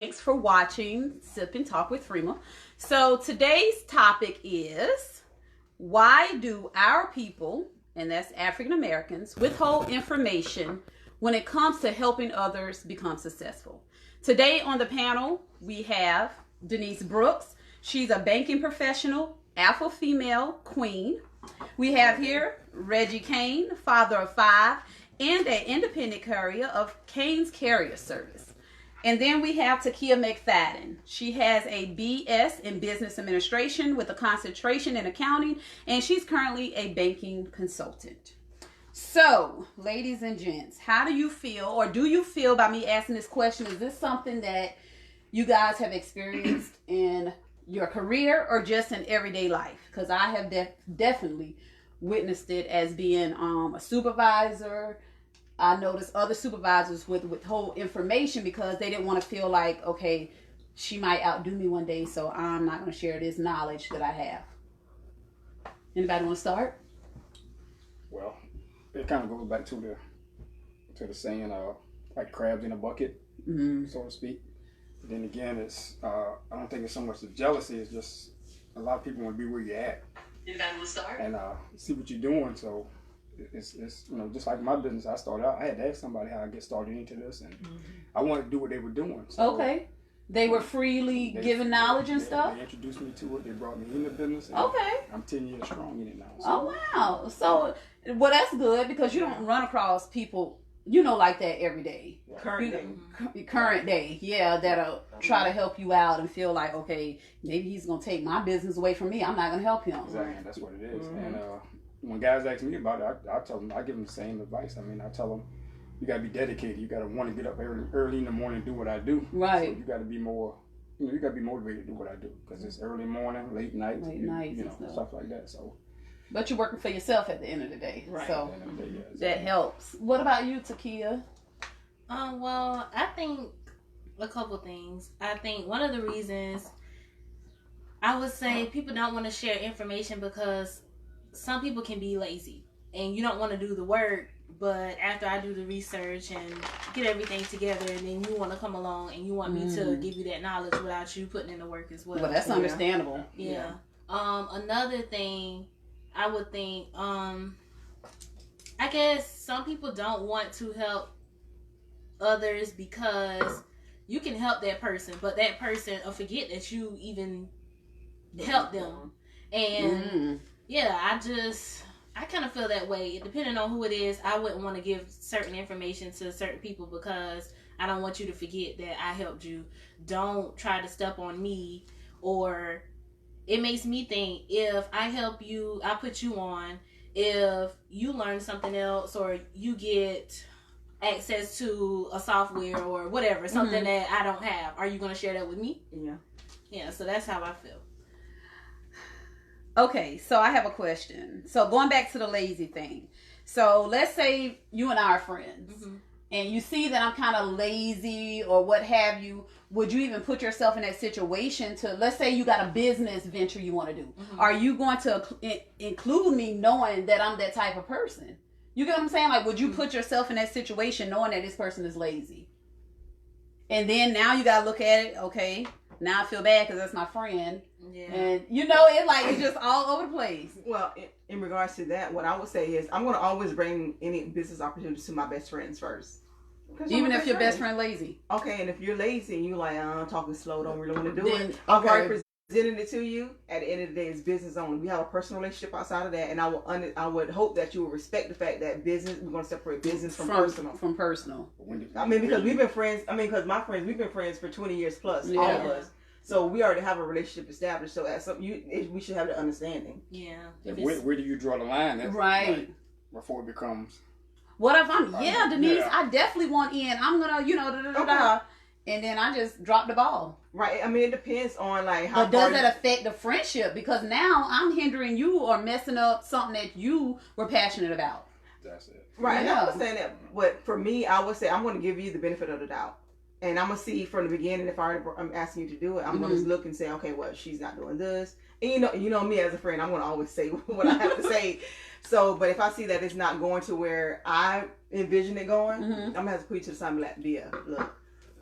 Thanks for watching Sip and Talk with Freema. So today's topic is, why do our people, and that's African Americans, withhold information when it comes to helping others become successful? Today on the panel, we have Denise Brooks. She's a banking professional, alpha female queen. We have here Reggie Kane, father of 5, and an independent carrier of Kane's Carrier Service. And then we have Takia McFadden. She has a BS in Business Administration with a concentration in accounting, and she's currently a banking consultant. So, ladies and gents, how do you feel, or do you feel by me asking this question, is this something that you guys have experienced in your career or just in everyday life? Because I have definitely witnessed it as being a supervisor. I noticed other supervisors would withhold information because they didn't want to feel like, okay, she might outdo me one day, so I'm not going to share this knowledge that I have. Anybody want to start? Well, it kind of goes back to the saying, like crabs in a bucket, so to speak. But then again, it's I don't think it's so much the jealousy. It's just a lot of people want to be where you're at. Anybody want to start? And see what you're doing. So it's just like my business. I started out, I had to ask somebody how I get started into this, and I wanted to do what they were doing. So okay. They were freely giving knowledge and stuff? They introduced me to it. They brought me in the business. And okay. I'm 10 years strong in it now. So. Oh, wow. So, well, that's good because you don't run across people, like that every day. Current day, yeah, that'll try to help you out and feel like, okay, maybe he's going to take my business away from me. I'm not going to help him. Exactly. That's what it is. And when guys ask me about it, I tell them, I give them the same advice. I mean, I tell them, you got to be dedicated. You got to want to get up early in the morning and do what I do. Right. So you got to be more, you got to be motivated to do what I do because it's early morning, late nights, stuff like that. So. But you're working for yourself at the end of the day. Right. So at the end of the day, yeah, exactly. That helps. What about you, Takia? Well, I think a couple things. I think one of the reasons I would say people don't want to share information because some people can be lazy and you don't want to do the work, but after I do the research and get everything together, and then you want to come along and you want me to give you that knowledge without you putting in the work as well. Well, that's understandable. Yeah. Another thing I would think, I guess some people don't want to help others because you can help that person, but that person will forget that you even helped them. And I kind of feel that way. Depending on who it is, I wouldn't want to give certain information to certain people because I don't want you to forget that I helped you. Don't try to step on me, or it makes me think, if I help you, I put you on, if you learn something else or you get access to a software or whatever, something that I don't have, are you going to share that with me? Yeah, so that's how I feel. Okay, so I have a question. So going back to the lazy thing. So let's say you and I are friends, and you see that I'm kind of lazy or what have you. Would you even put yourself in that situation to, let's say you got a business venture you want to do. Are you going to include me knowing that I'm that type of person? You get what I'm saying? Like, would you put yourself in that situation knowing that this person is lazy? And then now you got to look at it, okay, now I feel bad because that's my friend. Yeah. And it's just all over the place. Well, in regards to that, what I would say is I'm going to always bring any business opportunities to my best friends first. Even if your best friend lazy. Okay, and if you're lazy and you're like, I'm talking slow, don't really want to do it. I've already presented it to you. At the end of the day, it's business only. We have a personal relationship outside of that, and I would hope that you will respect the fact that we're going to separate business from personal. From personal. I mean, because we've been friends. I mean, because my friends, we've been friends for 20 years plus, all of us. So we already have a relationship established. So as we should have the understanding. Yeah. Where do you draw the line? That's right. Before it becomes. What if I'm, Denise, I definitely want in. I'm going to, and then I just drop the ball. Right. I mean, it depends on how. But does that affect the friendship? Because now I'm hindering you or messing up something that you were passionate about. That's it. Right. Yeah. And I was saying that, but for me, I would say I'm going to give you the benefit of the doubt. And I'm going to see from the beginning, if I'm asking you to do it, I'm going to look and say, okay, well, she's not doing this. And you know me as a friend, I'm going to always say what I have to say. So, but if I see that it's not going to where I envision it going, I'm going to have to put you to the side and be like, Bia, look,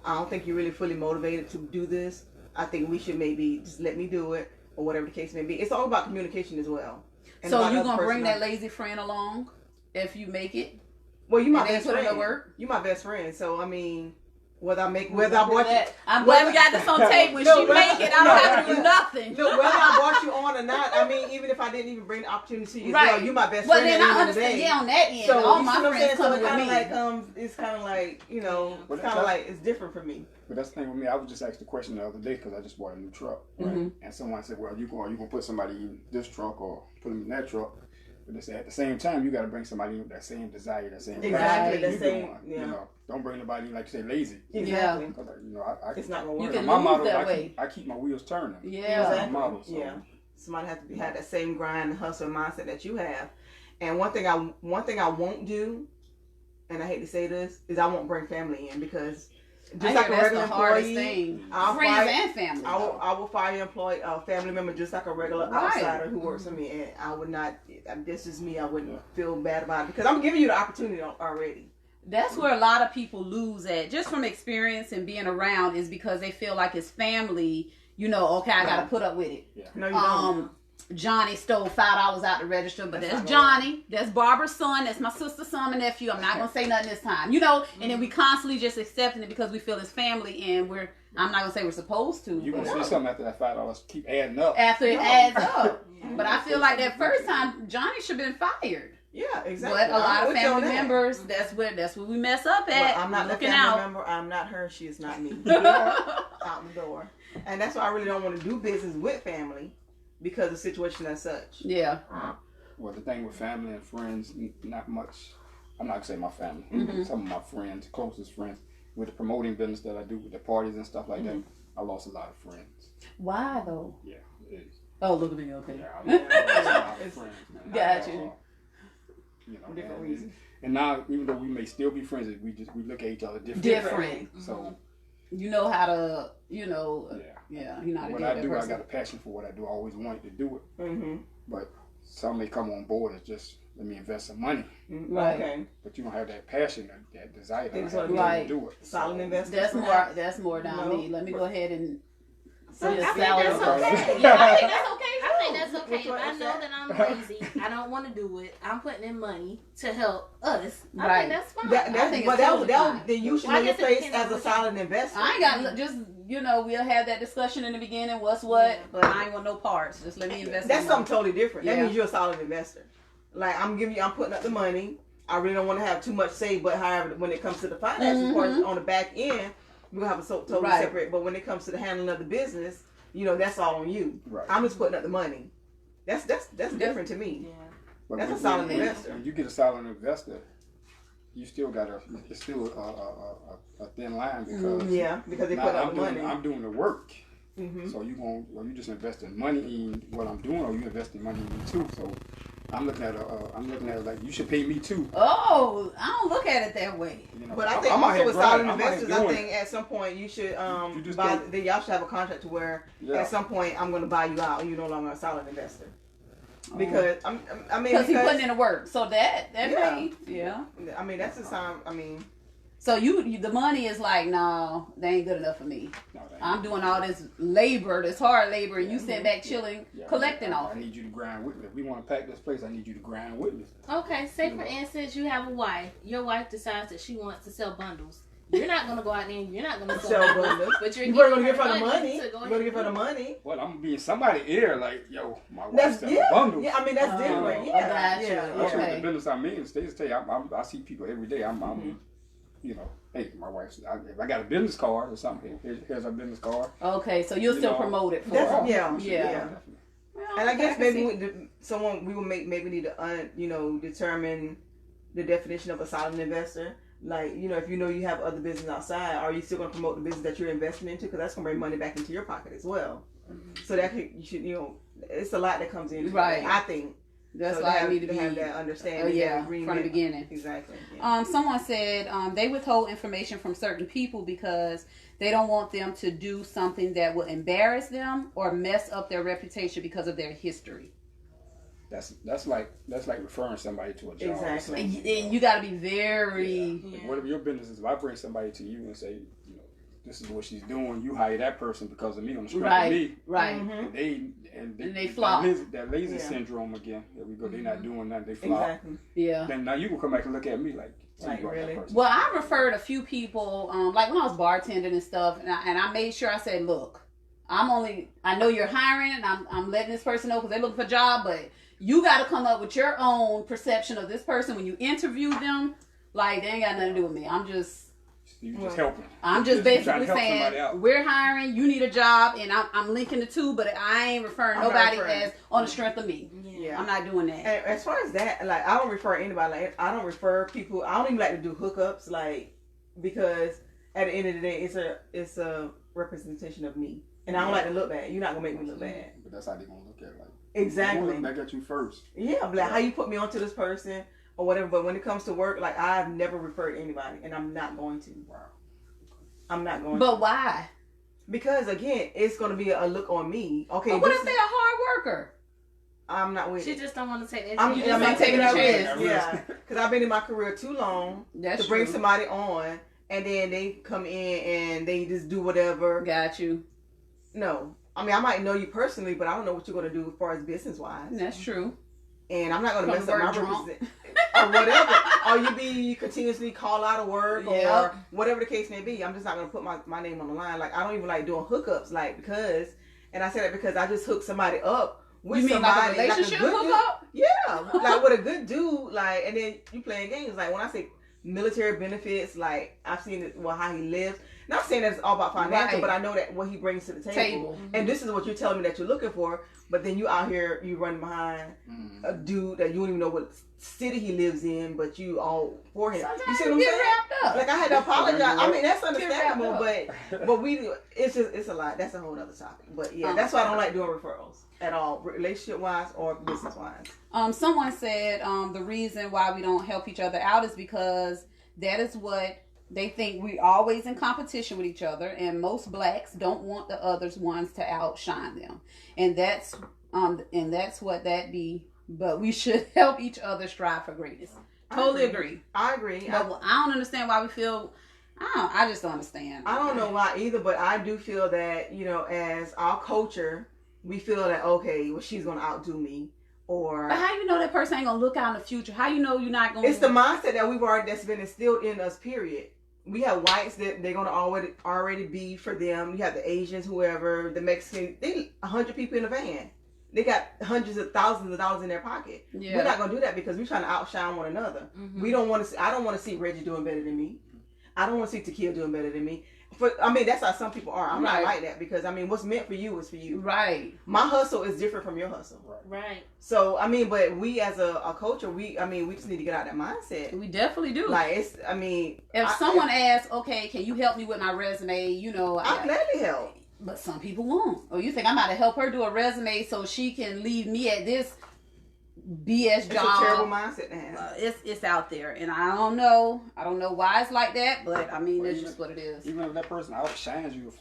I don't think you're really fully motivated to do this. I think we should maybe just let me do it, or whatever the case may be. It's all about communication as well. And So you gonna bring that lazy friend along if you make it? Well, you my and best friend. Put in the work? You my best friend. So I mean, whether I bought you, I'm glad we got this on tape. When she make it, I don't have to do nothing. Look, whether I brought you on or not, I mean, even if I didn't even bring the opportunity to you, well, you my best friend. Well, then I understand. Yeah, on that end, so all my friends coming with me. It's kind of like you know, it's kind of like it's different for me. But that's the thing with me. I was just asked the question the other day because I just bought a new truck, right? And someone said, "Well, you gonna put somebody in this truck or put them in that truck?" But they said at the same time, you got to bring somebody in with that same desire, that same exactly, passion. the same. Yeah. You know, don't bring nobody in like you say lazy. Exactly. Because you know, it's not gonna work. You can my lose motto, that way. I keep my wheels turning. Yeah. Exactly. My motto, so. Yeah. Somebody has to have that same grind, hustle mindset that you have. And one thing I won't do, and I hate to say this, is I won't bring family in because just like a regular employee, friends and family. I will fire a family member just like a regular outsider who works for me, and I would not. This is me. I wouldn't feel bad about it because I'm giving you the opportunity already. That's where a lot of people lose at, just from experience and being around, is because they feel like it's family. You know, okay, I got to put up with it. Yeah. No, you don't. Johnny stole $5 out the register, but that's Johnny. That's Barbara's son. That's my sister's son and nephew. I'm not gonna say nothing this time, you know. And then we constantly just accepting it because we feel it's family, and I'm not gonna say we're supposed to. You're gonna say something after that $5 keep adding up. After it adds up, but I feel like that first time Johnny should have been fired. Yeah, exactly. But a lot of family members, that's where we mess up at. Well, I'm not looking the family out. member. I'm not her. She is not me. Out the door. And that's why I really don't want to do business with family. Because of the situation as such. Yeah. Well, the thing with family and friends, not much. I'm not gonna say my family. Some of my friends, closest friends, with the promoting business that I do with the parties and stuff like that, I lost a lot of friends. Why though? Yeah, it is. Oh, look at me. Okay. Yeah, I lost a lot of friends. Man. Got you. You know, different reasons. And now, even though we may still be friends, we look at each other different. Different. So. You know how to, you know. Yeah, you're not what I do, I got a passion for what I do. I always wanted to do it. But some may come on board as just, let me invest some money. Right. Okay. But you don't have that passion, that desire to do it. Solid investment. That's more down me. Let me go ahead and I think salad. that's okay. Yeah, I think that's okay. I think that's okay. If I know that I'm lazy, I don't want to do it, I'm putting in money to help us. I think that's fine. Then you should know your place as a solid investor. I ain't got just, you know, we'll have that discussion in the beginning, what's what, but I ain't want no parts. Just let me invest. That's something totally different. That means you're a solid investor. Like I'm putting up the money. I really don't want to have too much say, but however, when it comes to the finances part on the back end, we're gonna have a totally separate. But when it comes to the handling of the business, you know, that's all on you. Right. I'm just putting up the money. That's different to me. Yeah. But that's a solid investor. When you get a solid investor, you still it's still a thin line because they put up the money. I'm doing the work. So you just investing money in what I'm doing, or you investing money in me too. So I'm looking at it like you should pay me too. Oh, I don't look at it that way. You know, but I think also with solid investors, I think at some point you should y'all should have a contract to where at some point I'm going to buy you out and you're no longer a solid investor. Because because he's putting in the work, so that may I mean that's the time. I mean. So you the money is like, no, they ain't good enough for me. No, I'm doing all this labor, this hard labor, and you sit back chilling, collecting off. I need you to grind with me. If we want to pack this place, I need you to grind with me. Okay, say for instance, you have a wife. Your wife decides that she wants to sell bundles. You're not gonna go out there and you're not gonna sell bundles, but you're gonna give her the money. You're gonna give her the money. Well, I'm gonna be in somebody's ear like, yo, my wife selling bundles. Yeah, I mean that's different. Yeah. The business I'm in, States tell you, I see people every day. I'm you know, hey, my wife's. If I got a business card or something, here's our business card. Okay, so you'll still promote it for her. Yeah. Well, and I guess maybe we will maybe need to determine the definition of a solid investor. Like, you know, if you know you have other business outside, are you still going to promote the business that you're investing into? Because that's going to bring money back into your pocket as well. So that you should, you know, it's a lot that comes in. Right. I think. That's why I need to have that understanding. From the beginning. Exactly. Yeah. Someone said they withhold information from certain people because they don't want them to do something that will embarrass them or mess up their reputation because of their history. That's like referring somebody to a job. Exactly. And you got to be very. Whatever your business is, if I bring somebody to you and say, you know, this is what she's doing. You hire that person because of me on the strength Right. of me. Right. And they flop. That lazy Yeah. syndrome again. There we go. They're not doing nothing. They flop. Exactly. Yeah. Then now you can come back and look at me like Like, you are that really? person. Well, I referred a few people, like when I was bartending and stuff, and I made sure I said, look, I know you're hiring, and I'm letting this person know because they're looking for a job, but you got to come up with your own perception of this person when you interview them. Like, they ain't got nothing to do with me. You just helping. I'm just trying to basically help somebody saying, out. we're hiring, you need a job, and I'm linking the two, but I ain't referring I'm not nobody referring. as on the strength of me. Yeah. I'm not doing that. And as far as that, like, I don't refer anybody. Like, I don't refer people. I don't even like to do hookups, like, because at the end of the day, it's a representation of me, and I don't like to look bad. You're not gonna make me look bad. But that's how they gonna look at it. Like, Exactly. they gonna look back at you first. Yeah, but like, how you put me onto this person or whatever. But when it comes to work, like, I've never referred anybody, and I'm not going to. Wow. I'm not going. But to. why? Because again, it's gonna be a look on me. Okay. But what this if they're a hard worker? I'm not with She it. just don't want to take that. I'm chance. not taking that risk. risk. Yeah, because I've been in my career too long That's to bring true. somebody on, and then they come in and they just do whatever. Got you. No, I mean I might know you personally, but I don't know what you're gonna do as far as business wise. That's true. And I'm not gonna Come mess to up my work drunk. or whatever. Or you continuously call out of work Yeah. or whatever the case may be. I'm just not gonna put my name on the line. Like I don't even like doing hookups, like because, and I say that because I just hook somebody up with You mean somebody, like a relationship good dude. hookup? Yeah, like with a good dude, like, and then you playing games. Like when I say military benefits, like I've seen it, well, how he lives. Not saying that it's all about financial, Right. but I know that what he brings to the table. And this is what you're telling me that you're looking for. But then you out here, you run behind a dude that you don't even know what city he lives in, but you all for him. Sometimes You see what I'm get saying? wrapped up. Like I had to apologize. I mean that's Get understandable, wrapped but it's a lot. That's a whole other topic. But yeah, that's why I don't like doing referrals at all, relationship wise or business wise. Someone said the reason why we don't help each other out is because that is what they think. We're always in competition with each other, and most blacks don't want the others ones to outshine them, and that's what that be. But we should help each other strive for greatness. Totally agree. I agree. But I don't understand why we feel. I just don't understand. I don't know why either, but I do feel that, as our culture, we feel that, okay, well, she's going to outdo me. Or But how you know that person ain't gonna look out in the future? How you know you're not gonna? it's the mindset that that's been instilled in us, period. We have whites that they're going to already be for them. You have the Asians, whoever, the Mexicans. 100 people in a van. They got hundreds of thousands of dollars in their pocket. Yeah. We're not going to do that because we're trying to outshine one another. We don't want to. I don't want to see Reggie doing better than me. I don't want to see Tequila doing better than me. That's how some people are. I'm Right. not like that because what's meant for you is for you. Right. My hustle is different from your hustle. Right. So but we as a culture, we just need to get out of that mindset. We definitely do. Like if someone asks, okay, can you help me with my resume? I gladly help. But some people won't. Or you think I'm about to help her do a resume so she can leave me at this BS It's job? a terrible mindset to have. It's out there, and I don't know why it's like that, but I mean, it's just what it is. Even if that person outshines you,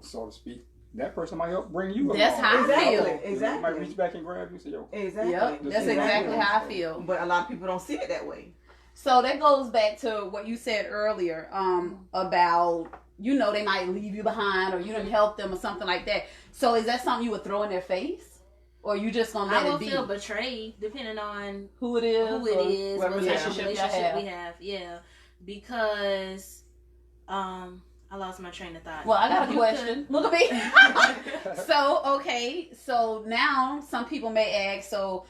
so to speak, that person might help bring you That's along. how I Exactly. feel. Exactly. You might reach back and grab you and say, yo. Exactly. Yep, that's exactly how I feel. But a lot of people don't see it that way. So that goes back to what you said earlier about, they might leave you behind or you didn't help them or something like that. So is that something you would throw in their face? Or you just going to let I it will be? feel betrayed depending on Who it is. what relationship relationship you we have. Yeah. Because I lost my train of thought. Well, I got a You question. could- Look at me. So now some people may ask, so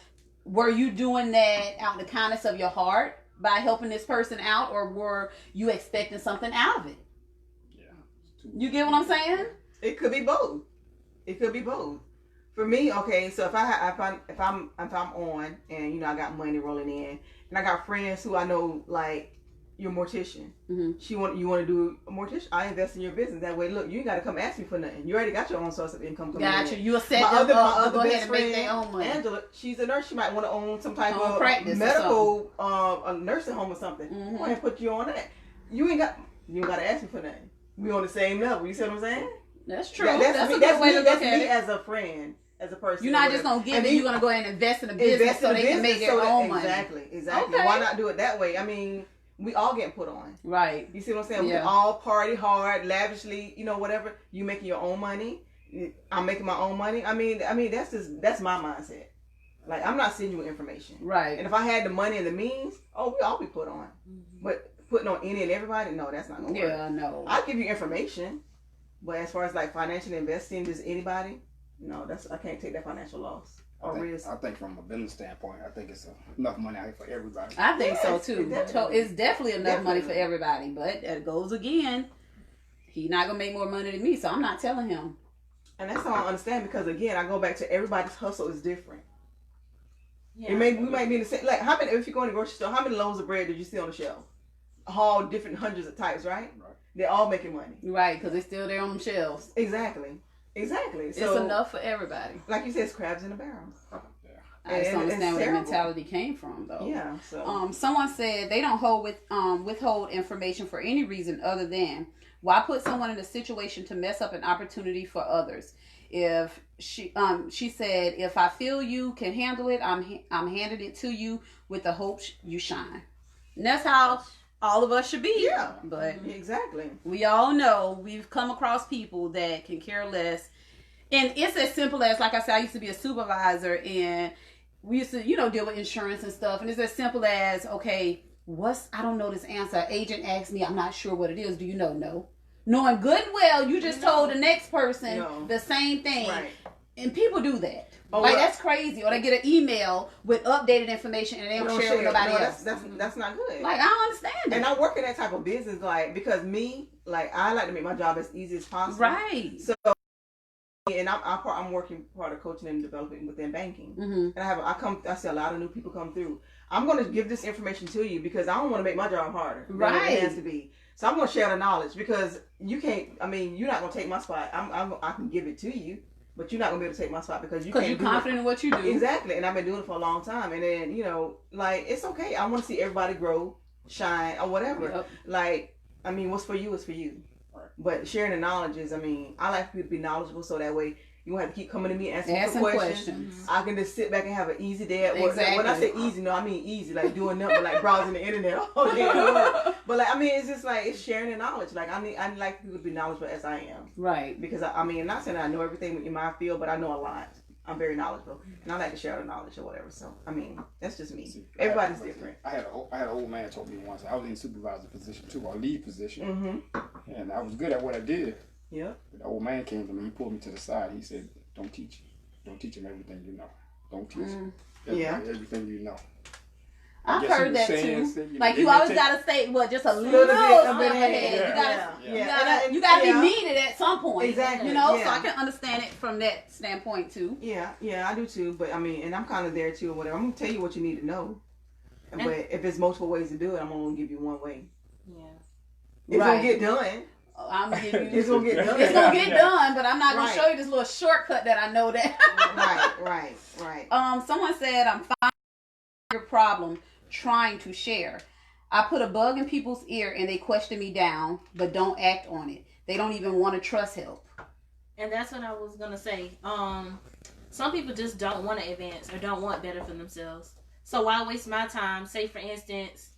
were you doing that out of the kindness of your heart by helping this person out, or were you expecting something out of it? Yeah. You get what I'm saying? It could be both. It could be both. For me, okay, so if I'm on and I got money rolling in and I got friends who I know, like your mortician, you want to do a mortician, I invest in your business. That way, look, you ain't got to come ask me for nothing. You already got your own source of income coming in. Gotcha. You will set My them other up to go ahead best and make friend, their own money. Angela, she's a nurse. She might want to own some type Own of practice or medical, a nursing home or something. Go ahead and put you on that. You ain't got to ask me for nothing. We on the same level. You see what I'm saying? That's true. Yeah, that's a good way to look that's at me it. as a friend, as a person. You're not just going to give it. You're going to go ahead and invest in a business so they can make their own money. Exactly. Okay. Why not do it that way? I mean, we all getting put on. Right. You see what I'm saying? We Yeah. can all party hard, lavishly, whatever. You making your own money. I'm making my own money. I mean, that's my mindset. Like, I'm not sending you information. Right. And if I had the money and the means, we all be put on. But putting on any and everybody, no, that's not gonna work. Yeah, no. I'll give you information, but as far as like financial investing, just anybody, no, I can't take that financial loss or risk. I think from a business standpoint, I think it's enough money out here for everybody. I think so too. It's definitely enough money for Definitely. everybody. But it goes again. He's not gonna make more money than me, so I'm not telling him. And that's how I understand, because again, I go back to everybody's hustle is different. Yeah. We might be in the same. Like, how many? If you go in the grocery store, how many loaves of bread did you see on the shelf? All different hundreds of types, right? Right. They're all making money. Right, because it's still there on them shelves. Exactly. So, It's enough for everybody. Like you said, it's crabs in a barrel. I just don't And understand it's where the terrible. mentality came from, though. Yeah. So. Someone said they don't withhold information for any reason other than why put someone in a situation to mess up an opportunity for others. If she said, if I feel you can handle it, I'm handing it to you with the hope you shine. And that's how all of us should be. Yeah. But Exactly. we all know we've come across people that can care less. And it's as simple as, like I said, I used to be a supervisor, and we used to, deal with insurance and stuff. And it's as simple as, okay, I don't know this answer. Agent asked me, I'm not sure what it is. Do you know? No. Knowing good and well, you just told the next person the same thing. Right. And people do that. Oh, like, well, that's crazy. Or they get an email with updated information and they don't share it with nobody else. That's not good. Like, I don't understand it. And I work in that type of business, like, because I like to make my job as easy as possible. Right. So, and I'm working part of coaching and developing within banking. Mm-hmm. And I see a lot of new people come through. I'm going to give this information to you because I don't want to make my job harder. Right. It has to be. So I'm going to share the knowledge, because you can't. I mean, you're not going to take my spot. I can give it to you, but you're not going to be able to take my spot because Because you're confident in what you do. Exactly. And I've been doing it for a long time. And then, like, it's okay. I want to see everybody grow, shine, or whatever. Yep. Like, I mean, what's for you is for you. Right. But sharing the knowledge is, I like people to be knowledgeable, so that way you won't have to keep coming to me asking questions. I can just sit back and have an easy day at work. Exactly. When I say easy, no, I mean easy, like doing nothing, like browsing the internet all day at work. But like, it's just like, it's sharing the knowledge. Like, I like people to be knowledgeable as I am. Right. Because I'm not saying I know everything in my field, but I know a lot. I'm very knowledgeable, and I like to share the knowledge or whatever. So, that's just me. Everybody's different. I had an old man told me once. I was in supervisor position too, or lead position, and I was good at what I did. Yeah. The old man came to me. He pulled me to the side. He said, "Don't teach him. Don't teach him everything you know. Don't teach him everything you know." I've guess he heard was that saying, too. you know, Like, they you may always take- gotta stay just a little bit ahead. Yeah. You gotta be needed at some point. Exactly. So I Yeah. can understand it from that standpoint too. Yeah, I do too. But and I'm kind of there too, or whatever. I'm gonna tell you what you need to know. But if there's multiple ways to do it, I'm only gonna give you one way. Yeah. It's gonna get done. I'm gonna give you. It's gonna get done. It's gonna get done, but I'm not gonna Right. show you this little shortcut that I know that. Right. Someone said I'm finding your problem trying to share. I put a bug in people's ear and they question me down, but don't act on it. They don't even want to trust help. And that's what I was gonna say. Some people just don't want to advance or don't want better for themselves. So why waste my time? Say, for instance,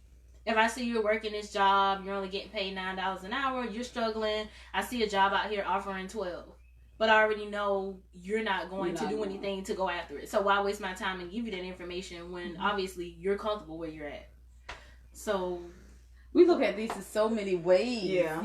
if I see you're working this job, you're only getting paid $9 an hour, you're struggling. I see a job out here offering 12, but I already know you're not going to do anything to go after it. So why waste my time and give you that information when obviously you're comfortable where you're at? So We look at these in so many ways. Yeah.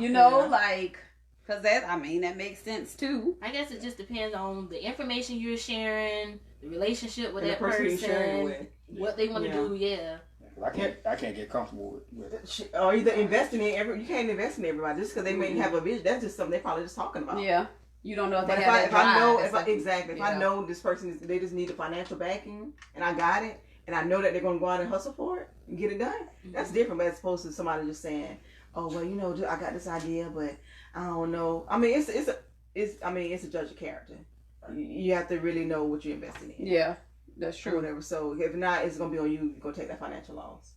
Like, because that makes sense too. I guess it just depends on the information you're sharing, the relationship with And that the person you're sharing it person, what they want to do. Yeah. I can't get comfortable with it. Or either investing in you can't invest in everybody just because they may have a vision. That's just something they're probably just talking about. Yeah. You don't know if But they if have I that drive. know That's if I know this person they just need the financial backing and I got it and I know that they're gonna go out and hustle for it and get it done, that's different. But as opposed to somebody just saying, "Oh well, I got this idea, but I don't know." It's a judge of character. You have to really know what you're investing in. Yeah, that's Or true. whatever. So if not, it's gonna be on you to go take that financial loss.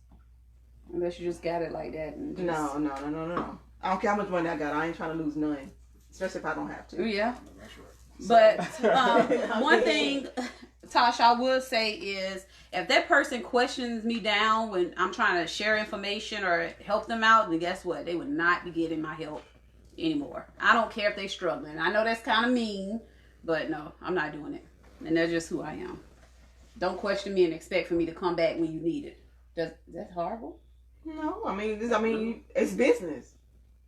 Unless you just got it like that. And just... No. I don't care how much money I got. I ain't trying to lose none, especially if I don't have to. Yeah. That's right. But one thing, Tasha, I would say is if that person questions me down when I'm trying to share information or help them out, then guess what? They would not be getting my help anymore. I don't care if they're struggling. I know that's kind of mean, but no, I'm not doing it. And that's just who I am. Don't question me and expect for me to come back when you need it. That's horrible? No, I mean, it's business.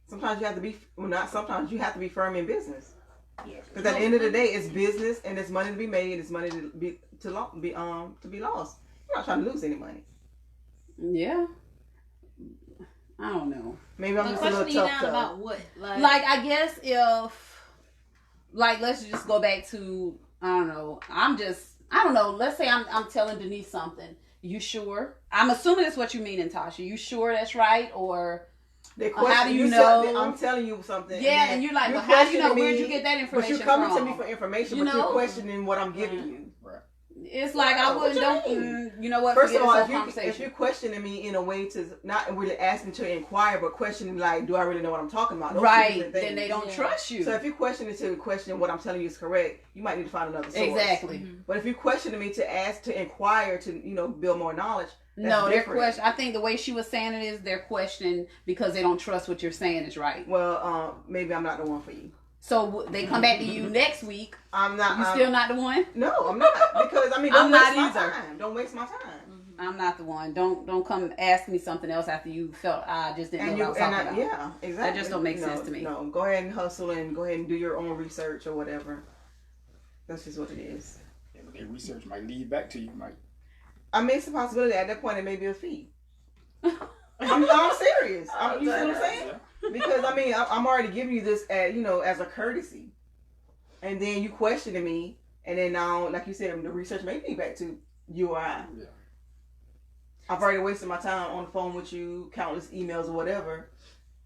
Sometimes you have to be, well, not sometimes, you have to be firm in business. Because at the end of the day, it's business and it's money to be made. It's money to be lost. You're not trying to lose any money. Yeah. I don't know. Maybe I'm just a little tough. Down about what? Like, I guess if, like, let's just go back to, I don't know. Let's say I'm telling Denise something. You sure? I'm assuming that's what you mean, Tasha. You sure that's right? Or how do you know? I'm telling you something. Yeah, and you're like, well, how do you know? Where'd you get that information from? But you're coming to me for information, but you're questioning what I'm giving you. Right. It's like I wouldn't, you know what? First of all, if you're questioning me in a way to not really asking to inquire, but questioning like, do I really know what I'm talking about? Those right. Then they don't trust you. So if you're questioning to question what I'm telling you is correct, you might need to find another source. Exactly. Mm-hmm. But if you're questioning me to ask, to inquire, to, build more knowledge, no, they're question. I think the way she was saying it is they're questioning because they don't trust what you're saying is right. Well, maybe I'm not the one for you. So they come back to you next week. I'm not. You still not the one? No, I'm not. Because don't I'm waste not my either. time. Don't waste my time. I'm not the one. Don't come ask me something else after you felt I just didn't know what I was talking about. Yeah, exactly. That just don't make sense to me. No, go ahead and hustle and go ahead and do your own research or whatever. That's just what it is. Yeah, but their research might lead back to you, Mike. I mean, it's a possibility. At that point, it may be a fee. I'm serious. You see what I'm saying? Yeah. Because I mean, I'm already giving you this, as a courtesy, and then you questioning me, and then now, like you said, the research may be back to you or I. Yeah. I've already wasted my time on the phone with you, countless emails or whatever,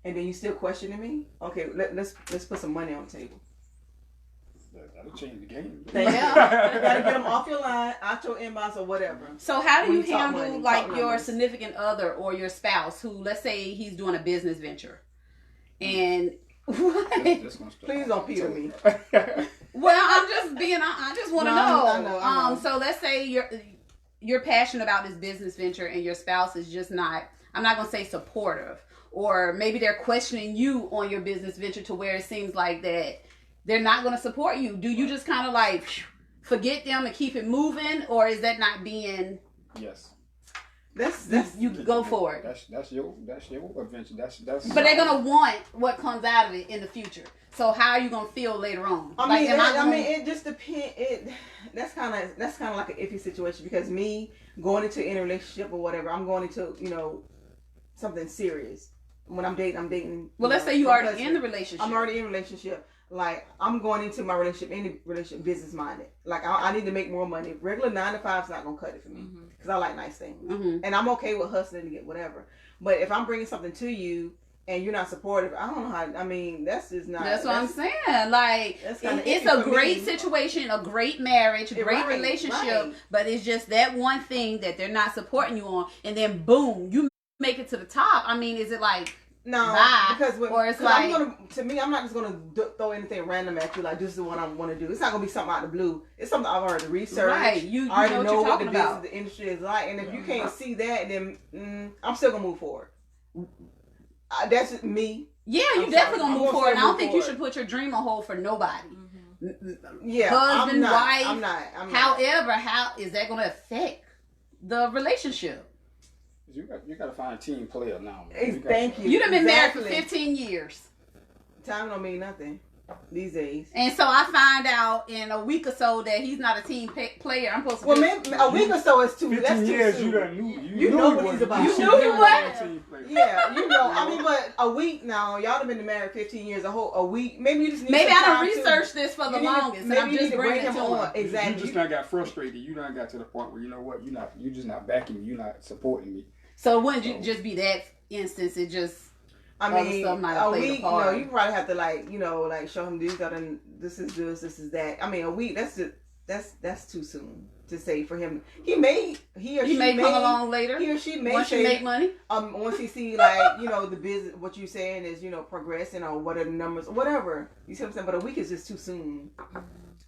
and then you still questioning me. Okay, let's put some money on the table. That'll change the game. Thank you. You gotta get them off your line, out your inbox or whatever. So how do you When you talk handle money, like talk your numbers. significant other or your spouse who, let's say, he's doing a business venture, and what? Please don't Peter me. Well, I just want to know. I know. So let's say you're passionate about this business venture and your spouse is just not, I'm not going to say supportive, or maybe they're questioning you on your business venture to where it seems like that they're not going to support you. Do you just kind of like forget them and keep it moving, or is that not being? Yes. That's you go for it. That's your adventure. That's. But they're gonna want what comes out of it in the future. So how are you gonna feel later on? I mean, it just depends. That's kind of like an iffy situation, because me going into a relationship or whatever, I'm going into something serious. When I'm dating. Well, let's say you already in the relationship. I'm already in a relationship. Like, I'm going into my relationship, any relationship, business minded. Like, I need to make more money. Regular 9 to 5 is not gonna cut it for me, because I like nice things, and I'm okay with hustling to get whatever. But if I'm bringing something to you and you're not supportive, I don't know how. I mean, that's just not. That's what I'm saying. Like, it's a great situation, a great marriage, a great relationship, but it's just that one thing that they're not supporting you on, and then boom, you make it to the top. I mean, is it like? No, bye, because or it's like, I'm not just gonna throw anything random at you. Like, this is what I want to do. It's not gonna be something out of the blue. It's something I've already researched. Right, you I already know what the business, about. the industry is like. And if you can't see that, then I'm still gonna move forward. That's just me. Yeah, you definitely gonna move forward. And I don't think you should put your dream on hold for nobody. Yeah, husband, wife. I'm not. However, how is that gonna affect the relationship? You got to find a team player now. Man. Thank you. You done been married for 15 years. Time don't mean nothing these days. And so I find out in a week or so that he's not a team player. I'm supposed to. Well, a week or so is too. 15 that's too years. soon. You know what he's about. You knew he was. Yeah, I mean, but a week now. Y'all have been married 15 years. A week. Maybe you just need. Maybe some I time done researched this for the longest, and I'm just bringing it to him. Exactly. You just not got frustrated. You not got to the point where, you know what, you just not backing me. You not supporting me. So wouldn't you just be that instance? It just, I mean, a week. You probably have to like show him this is that. I mean, a week. That's too soon to say for him. He may come along later. He or she may once you make money. Once he see the business, what you saying is progressing, or what are the numbers, whatever. You see what I'm saying? But a week is just too soon.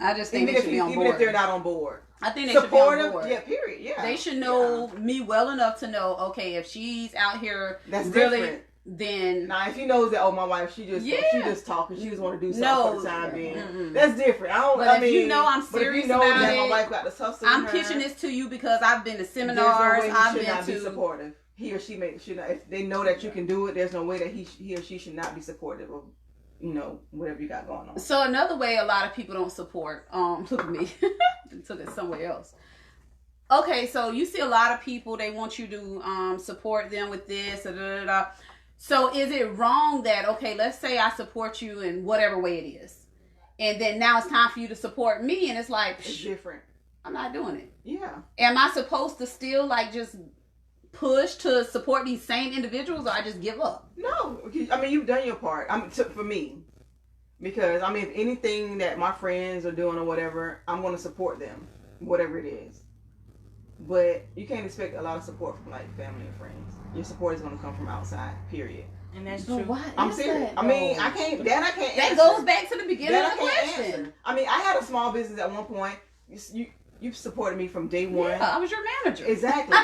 I just think Even they if should be on even board. if they're not on board. I think they should be on board. Yeah, period. Yeah. They should know me well enough to know, okay, if she's out here That's really, different. then Now, if he knows that, oh, my wife, she just talking, she just want to do something for the time being. Mm-mm. That's different. But if you know I'm serious but if you know about that it, my wife got this hustle, I'm pitching this to you because I've been to there's seminars. no way I've he should been not be to. supportive. He or she should not. If they know that you can do it, there's no way that he or she should not be supportive of, whatever you got going on. So another way a lot of people don't support. Look at me, took it somewhere else. Okay, so you see a lot of people, they want you to support them with this. So is it wrong that, okay, let's say I support you in whatever way it is, and then now it's time for you to support me, and it's like, It's different. I'm not doing it. Yeah. Am I supposed to still like just push to support these same individuals, or I just give up? No, I mean, you've done your part. For me, because I mean, if anything that my friends are doing or whatever, I'm going to support them, whatever it is. But you can't expect a lot of support from like family and friends. Your support is going to come from outside. Period. And that's So true. why I'm is serious. that, I mean, though? I can't. That That answer. goes back to the beginning That of the I can't question. answer. I mean, I had a small business at one point. You supported me from day one. Yeah, I was your manager. Exactly.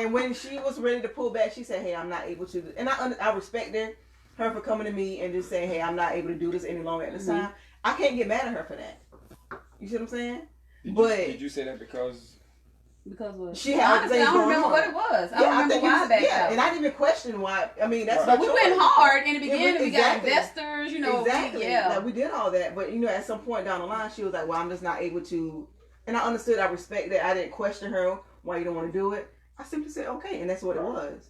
And when she was ready to pull back, she said, "Hey, I'm not able to." And I respected her for coming to me and just saying, "Hey, I'm not able to do this any longer at this time." I can't get mad at her for that. You see what I'm saying? Did you say that because Because she had honestly, things I don't going remember on? what it was. I don't remember why I backed out. and I didn't even question why. I mean, that's. But her we choice. went hard in the beginning. Yeah, We got exactly. investors, Exactly. Yeah. Like, we did all that, but at some point down the line, she was like, "Well, I'm just not able to." And I understood. I respect that. I didn't question her why you don't want to do it. I simply said, "Okay," and that's what it was.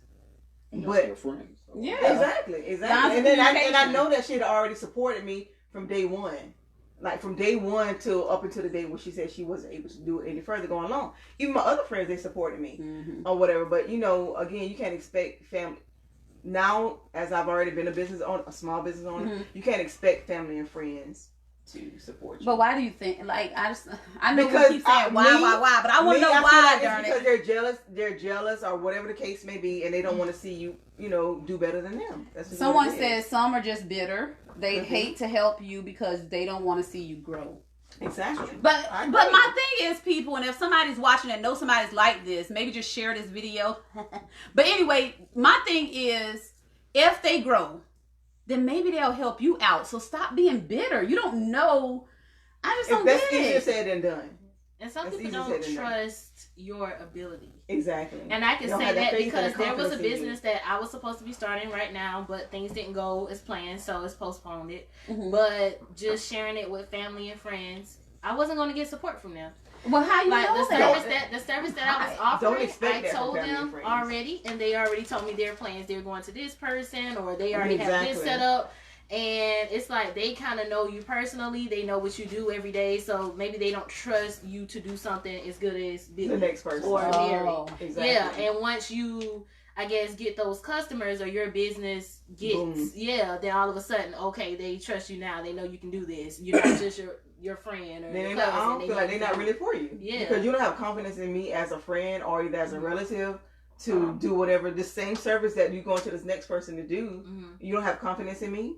But your friends? So. Yeah. exactly. Lines And of then I communication. know that she had already supported me from day one. Like from day one till up until the day when she said she wasn't able to do it any further going along. Even my other friends, they supported me or whatever. But again, you can't expect family. Now, as I've already been a small business owner, you can't expect family and friends to support you. But why do you think? Like, I know Because we keep saying why, but I want to know I feel why, like it's darn because it. they're jealous or whatever the case may be, and they don't want to see you, do better than them. That's just Someone what it is. says some are just bitter. They hate to help you because they don't want to see you grow. Exactly. But I agree. my thing is, people, and if somebody's watching that knows somebody's like this, maybe just share this video. But anyway, my thing is, if they grow, then maybe they'll help you out. So stop being bitter. You don't know. I just don't That's get easier it. said than done. And some That's people easier don't said than done. trust your ability. Exactly. And I can You don't say have that faith and because the there was a confidence in you. business that I was supposed to be starting right now, but things didn't go as planned, so it's postponed it. Mhm. But just sharing it with family and friends, I wasn't going to get support from them. Well, how you Like know the that? service that I was Don't offering, expect I that from told family and them friends. already, and they already told me their plans. They're going to this person, or they already have this Exactly. set up. And it's like they kind of know you personally. They know what you do every day, so maybe they don't trust you to do something as good as The business next person. or married. Exactly. Yeah, and once you, I guess, get those customers or your business gets, Boom. then all of a sudden, okay, they trust you now. They know you can do this. You're not just your friend or Then your I cousin. don't feel like they're not really for you. Yeah. Because you don't have confidence in me as a friend or either as a relative to do whatever the same service that you're going to this next person to do. Mhm. You don't have confidence in me.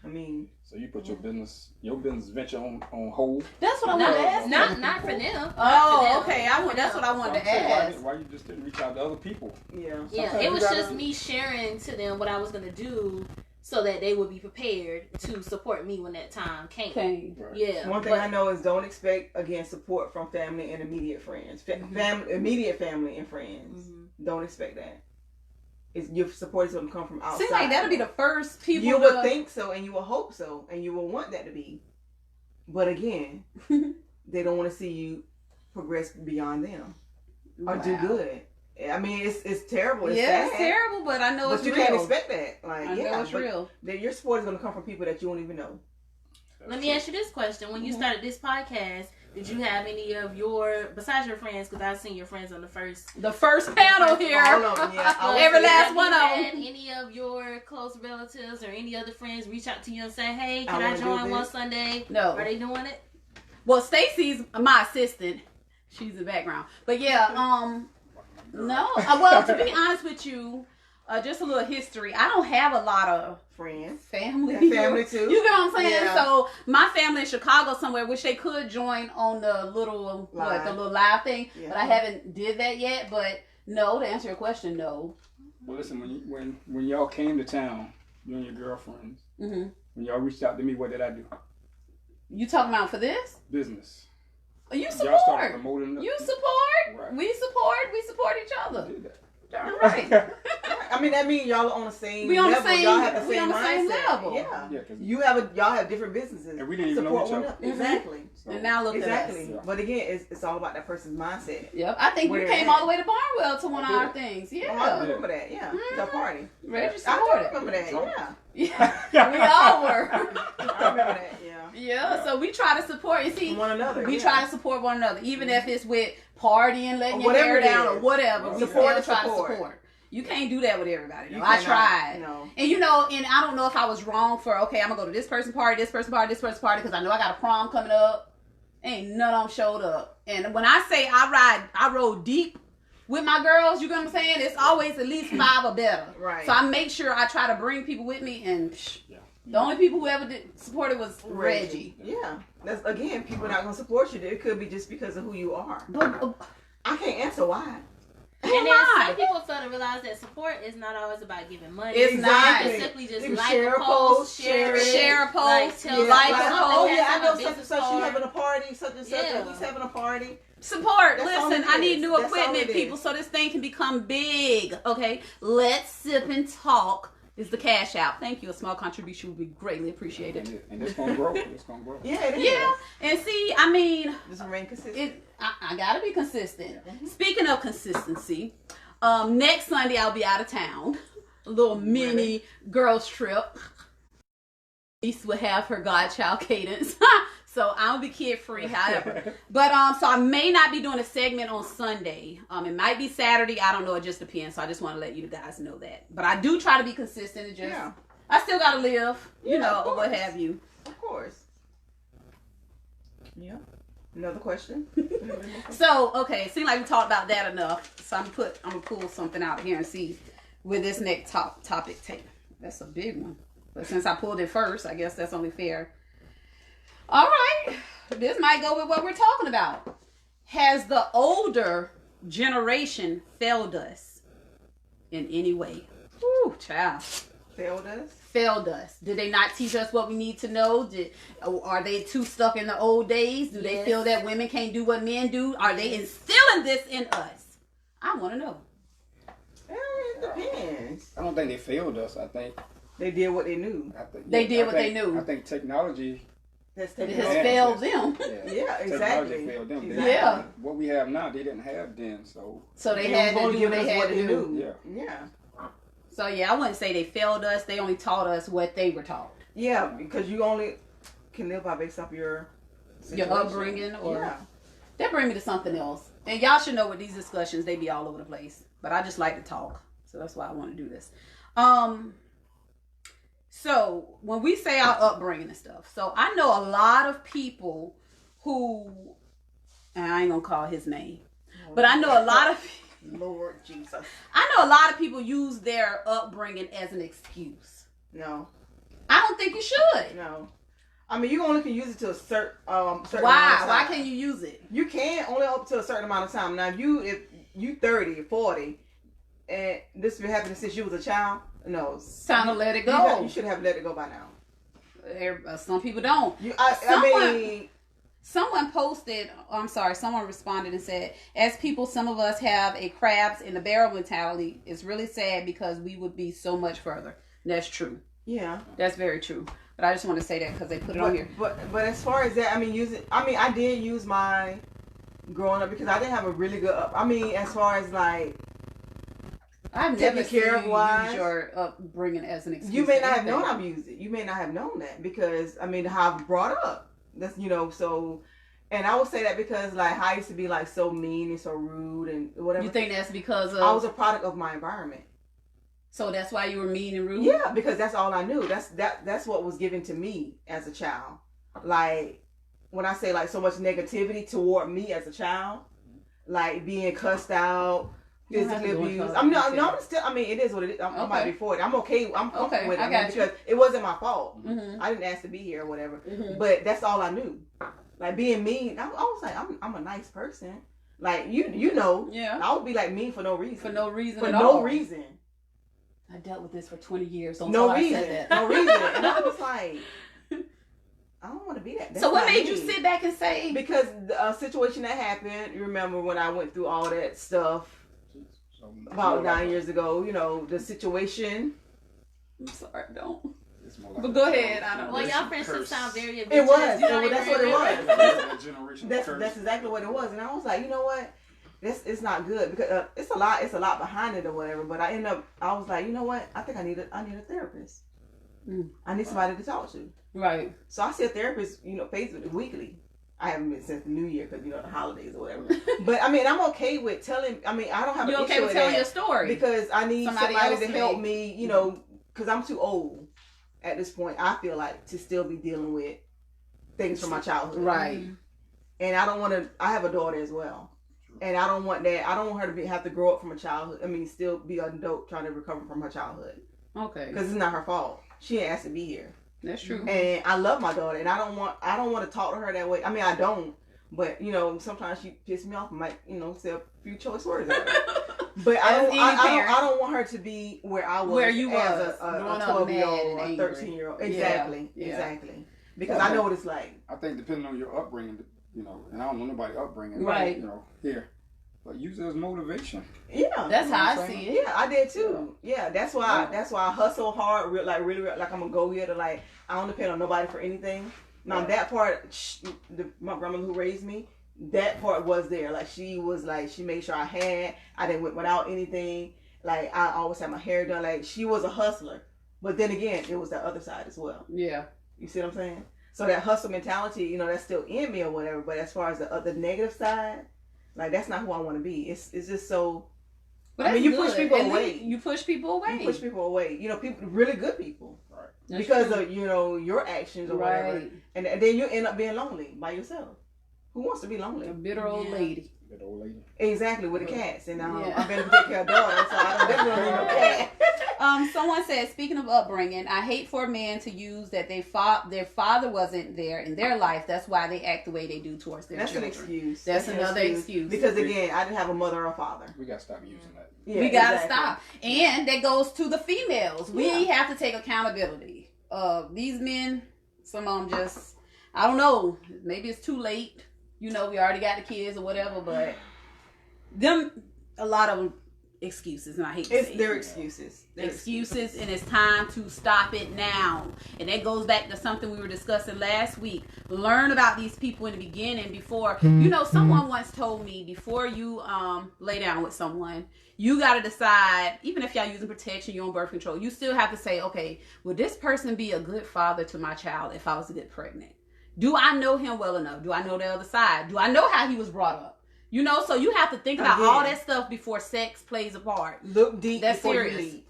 I mean, So you put your business venture on hold. That's what I wanted to ask. Not for them. Oh, okay. That's what I wanted to ask. Why you just didn't reach out to other people? yeah. Yeah, Sometimes it was you gotta- just me sharing to them what I was gonna do, so that they would be prepared to support me when that time came. Okay. Right. Yeah. One thing but- I know is don't expect, again, support from family and immediate friends. Immediate family and friends. Mhm. Don't expect that. Your support is going to come from outside. Seems like that'll be the first people. You would think so, and you will hope so, and you will want that to be. But again, they don't want to see you progress beyond them or do good. I mean, it's terrible. It's sad, it's terrible, but I know but it's you real. can't expect that. Like, I know it's real. Your support is going to come from people that you won't even know. Let me ask you this question: when you started this podcast, did you have any of your, besides your friends, because I've seen your friends on the first panel here. All of them, yeah. I Every would say- last have one you of had them. any of your close relatives or any other friends reach out to you and say, "Hey, I can I wanna do join one this? Sunday?" No. Are they doing it? Well, Stacy's my assistant. She's in the background. But yeah, no. Well, to be honest with you, just a little history. I don't have a lot of Friends. family. And family too. You get what I'm saying? Yeah. So my family in Chicago somewhere, which they could join on the little live thing, Yeah. but I haven't did that yet. But no, to answer your question, no. Well, listen, when y'all came to town, you and your girlfriends, Mm-hmm. when y'all reached out to me, what did I do? You talking about for this? Business. You Y'all started support. promoting. You support. Right. We support each other. Did that. Darn right. I mean, that means y'all are on the same We on the level. same- y'all have the we same on the same mindset. level. Yeah. Yeah, 'cause- Y'all have different businesses. And we didn't even know Support each one other. another. Exactly. So, And now look Exactly. at us. Yeah. But again, it's all about that person's mindset. Yep. I think Where you it came at? all the way to Barnwell to one of I our did. things. Oh, I Yeah. remember that. Yeah. The party. Reggie I supported. do remember that. Drunk. Yeah. Yeah. We all were. I remember that. Yeah. Yeah. So we try to support. You see, One another. we yeah. try to support one another, even if it's with partying, letting Or your whatever hair it down, or is. whatever. We Support still is try support. to support. You can't do that with everybody. You No, I cannot. tried. No. And you know, and I don't know if I was wrong for, okay, I'm gonna go to this person's party, this person's party, this person's party, because I know I got a prom coming up. Ain't none of them showed up. And when I say I rode deep with my girls, you know what I'm saying? It's always at least 5 or better. Right. So I make sure I try to bring people with me, and the only people who ever supported was Reggie. Yeah. That's again, people not gonna support you. It could be just because of who you are. But I can't answer why. And then not? some people fail to realize that support is not always about giving money. It's not. It's simply just You like share a post, share it. Share a post, Like, tell like somebody, a oh, post. yeah, I have know a such and business such. She card. having a party, such and such. Yeah. And he's having a party. Support. That's all Listen, it I is. need new That's all equipment, it people, is. so this thing can become big. Okay, Let's Sip and Talk is the Cash App. Thank you. A small contribution would be greatly appreciated. And it's gonna grow. It's gonna grow. Yeah, it is. Yeah, and see, I mean, Just remain consistent. I gotta be consistent. Mhm. Speaking of consistency, next Sunday I'll be out of town. A little mini girls trip. Niece will have her godchild cadence. So I'll be kid free, however. But so I may not be doing a segment on Sunday. It might be Saturday. I don't know. It just depends. So I just want to let you guys know that. But I do try to be consistent. It just I still gotta live, you Yeah, know, of or what course. have you. Of course. Yeah. Another question? So okay, it seems like we talked about that enough. So I'm gonna pull something out here and see where this next topic take. That's a big one. But since I pulled it first, I guess that's only fair. All right, this might go with what we're talking about. Has the older generation failed us in any way? Woo, child. Failed us? Failed us. Did they not teach us what we need to know? Are they too stuck in the old days? Do they Yes. feel that women can't do what men do? Are they instilling this in us? I want to know. It depends. I don't think they failed us. I think They did what they knew. They did what they knew. I think technology. That's It taken has Yeah. failed them. Yeah, Technology exactly. failed them. They Exactly. Yeah. What we have now, they didn't have then. So So they They had was to only do what giving they us had to do. Yeah. Yeah. So yeah, I wouldn't say they failed us. They only taught us what they were taught. Yeah, because you only can live by based off your situation. upbringing or- Yeah. That bring me to something else. And y'all should know with these discussions, they be all over the place. But I just like to talk. So that's why I want to do this. So when we say our upbringing and stuff, so I know a lot of people who, and I ain't gonna call his name, but I know a lot of Lord Jesus. I know a lot of people use their upbringing as an excuse. No. I don't think you should. No. I mean, you only can use it to a certain amount of Why? time. Why can't you use it? You can only up to a certain amount of time. Now, if you 30, 40, and this has been happening since you was a child, no. It's time to let it go. You should have let it go by now. Some people don't. Someone posted, someone responded and said, as people, some of us have a crabs in the barrel mentality. It's really sad because we would be so much further. That's true. Yeah. That's very true. But I just want to say that because they put it on here. But as far as that, I did use my growing up because I didn't have a really good as far as like I've never taking care seen of you wise. use your upbringing as an excuse. You may for not have anything. known I've used it. You may not have known that because how I brought up. That's so, and I would say that because like I used to be like so mean and so rude and whatever. You think that's because of? I was a product of my environment. So that's why you were mean and rude? Yeah, because that's all I knew. That's what was given to me as a child. Like when I say like so much negativity toward me as a child, like being cussed out, physically abused. I'm still. I mean, it is what it is. I might be for it. I'm okay. I'm comfortable with it because it wasn't my fault. Mm-hmm. I didn't ask to be here or whatever. Mm-hmm. But that's all I knew. Like being mean, I was like, I'm a nice person. Like you know, I would be like mean for no reason. For no reason. I dealt with this for 20 years. No reason. And I was like, I don't want to be that. That's so what made you sit back and say? Because the situation that happened. You remember when I went through all that stuff about 9 years ago? You know the situation. I'm sorry, don't. Like but go ahead. I don't. Well, y'all friendship sound very. It was. That's what it was. That's exactly what it was. And I was like, you know what? It's not good because it's a lot behind it or whatever. But I was like, you know what? I think I need a therapist. I need somebody to talk to. Right. So I see a therapist, Facebook weekly. I haven't been since the New Year because the holidays or whatever. But I mean, I'm okay with telling. I mean, I don't have. You're okay with telling your story because I need somebody to help me. Because I'm too old at this point. I feel like to still be dealing with things from my childhood. Right. And I don't want to. I have a daughter as well. And I don't want that. I don't want her to have to grow up from a childhood. I mean, still be an adult trying to recover from her childhood. Okay. Because it's not her fault. She ain't asked to be here. That's true. And I love my daughter, and I don't want to talk to her that way. I mean, I don't. But sometimes she pisses me off. And might say a few choice words. But I don't want her to be where I was. Where you as was a 12-year-old or a 13-year-old. Exactly. Yeah. Exactly. Because I know what it's like. I think depending on your upbringing. And I don't know nobody's upbringing, right? Here, but use it as motivation. Yeah, that's how I see it. Yeah, I did too. Yeah, that's why I hustle hard, really, like I'm a go-getter. Like I don't depend on nobody for anything. Now that part, my grandmother who raised me, that part was there. Like she made sure I didn't went without anything. Like I always had my hair done. Like she was a hustler, but then again, it was that other side as well. Yeah, you see what I'm saying? So that hustle mentality, that's still in me or whatever. But as far as the other negative side, like that's not who I want to be. It's just so. But I mean, you push people away. You push people away. People, really good people, right? That's because true. Of your actions or whatever, and then you end up being lonely by yourself. Who wants to be lonely? A bitter old lady. Bitter old lady. Exactly, with the cats, and I've been to take care of daughters, so I don't definitely need no cat. Someone said, speaking of upbringing, I hate for a man to use that their father wasn't there in their life. That's why they act the way they do towards their children. That's an excuse. That's another excuse. Because again, I didn't have a mother or a father. We gotta stop using that. Yeah, we gotta stop. And that goes to the females. We have to take accountability. These men, some of them just, I don't know, maybe it's too late. We already got the kids or whatever, but a lot of them excuses, and I hate to say their excuses. Excuses, and it's time to stop it now. And that goes back to something we were discussing last week. Learn about these people in the beginning before, someone once told me, before you lay down with someone, you got to decide, even if y'all using protection, you're on birth control, you still have to say, okay, would this person be a good father to my child if I was to get pregnant? Do I know him well enough? Do I know the other side? Do I know how he was brought up? So you have to think about all that stuff before sex plays a part. Look deep before serious. You leap.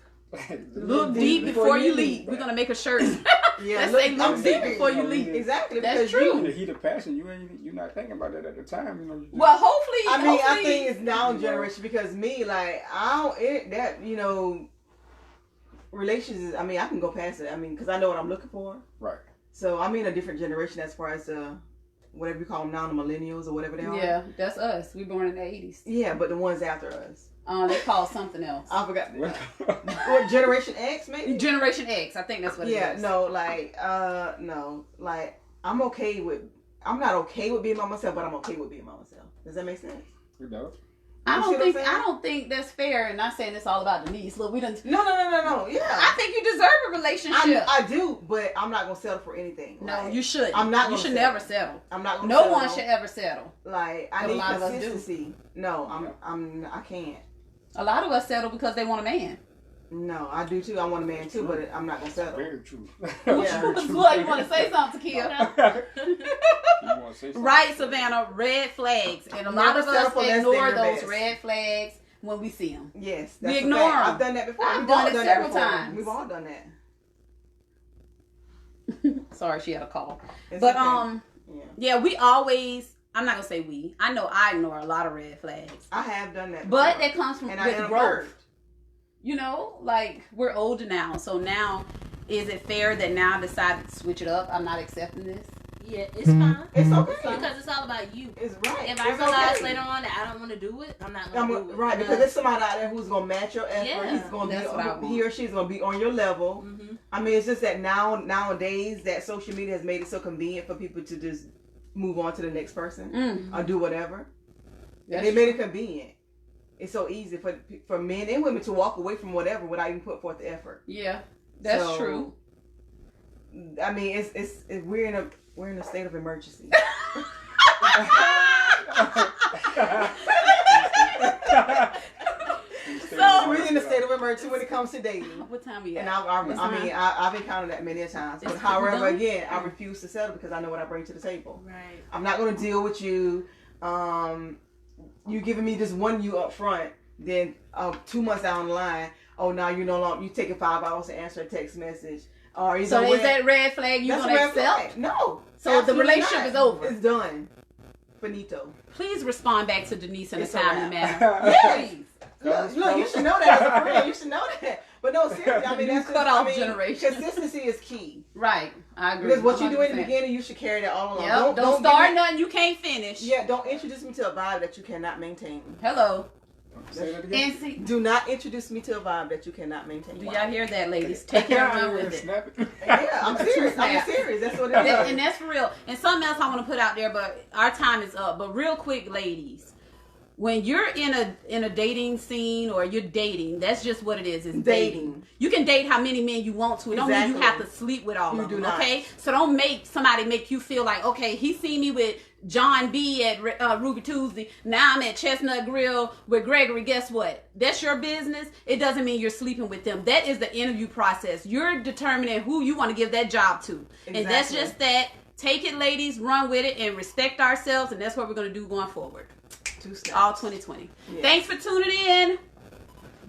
Look deep before you leap. We're gonna make a shirt. Let's say look deep before you leap. Exactly. That's true. In the heat of passion, you're not thinking about that at the time. Well, hopefully. I think it's now generation because me, like, relations. I can go past it. Because I know what I'm looking for. Right. So I'm in a different generation as far as whatever you call them now, the millennials or whatever they are. Yeah, that's us. We born in the 80s. Yeah, but the ones after us. They call something else. I forgot. What, Generation X, maybe? Generation X. I think that's what it is. Yeah, no, I'm not okay with being by myself, but I'm okay with being by myself. Does that make sense? It does. I don't think that's fair, and not saying it's all about Denise. Look, we done. No. Yeah, I think you deserve a relationship. I do, but I'm not gonna settle for anything. No, you should. I'm not. You should never settle. I'm not. No one should ever settle. Like I need consistency. No, I can't. A lot of us settle because they want a man. No, I do too. I want a man too, but I'm not gonna settle. Very true. Yeah. What, you want to say something, Takia? Right, Savannah. Red flags, and a lot of us ignore those red flags when we see them. Yes, we ignore them. I've done that before. I've done it several times. We've all done that. Sorry, she had a call. It's but okay. yeah, we always I'm not gonna say we. I know I ignore a lot of red flags. I have done that, But before. that comes from And with growth. You know, like we're older now, so now is it fair that now I decided to switch it up? I'm not accepting this. Yeah, it's fine. It's okay. Because it's all about you. It's right. If I It's realize okay. later on that I don't want to do it, I'm not going to do it. Right, because there's somebody out there who's gonna match your effort. Yeah, He's gonna that's what I want. he or she's gonna be on your level. Mm-hmm. I mean, it's just that nowadays that social media has made it so convenient for people to just move on to the next person or do whatever. That's They made it convenient. It's so easy for men and women to walk away from whatever without even putting forth the effort. Yeah, that's So, true. I mean, it's we're in a state of emergency. So We're in a state of emergency when it comes to dating. what time are you And at? I've encountered that many a times. But It's however, done. again, I refuse to settle because I know what I bring to the table. Right. I'm not going to deal with you. You giving me this one you up front, then 2 months down the line, oh, now you no longer, you taking 5 hours to answer a text message. Or So is that red flag you that's gonna a red accept? flag. No. So the absolutely relationship not. is over. It's done. Finito. Please respond back to Denise in a It's a timely wrap. manner. Yes. Please. Look, you should know that as a friend. You should know that. But no, seriously, I mean, You that's cut off generation. Consistency is key. Right, I agree. Because what you do in the 100%. beginning, you should carry that all along. Yep. Don't give start me- nothing you can't finish. Yeah, don't introduce me to a vibe that you cannot maintain. Hello. Say that again. And see, Do not introduce me to a vibe that you cannot maintain. do y'all hear that, ladies? Take it and run with it. Snap it. Yeah, I'm serious. I'm Snap. serious. That's what it And is. that's for real. And something else I want to put out there, but our time is up. But real quick, ladies, when you're in a dating scene or you're dating, that's just what it is. It's dating. You can date how many men you want to. It don't mean you have to sleep with all You of do them. not. Okay, so don't make somebody make you feel like, okay, he seen me with John B at Ruby Tuesday. Now I'm at Chestnut Grill with Gregory. Guess what? That's your business. It doesn't mean you're sleeping with them. That is the interview process. You're determining who you want to give that job to, and that's Exactly. just that. Take it, ladies. Run with it and respect ourselves, and that's what we're going to do going forward. 2 steps. All 2020. Yeah. Thanks for tuning in.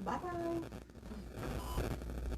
Bye bye.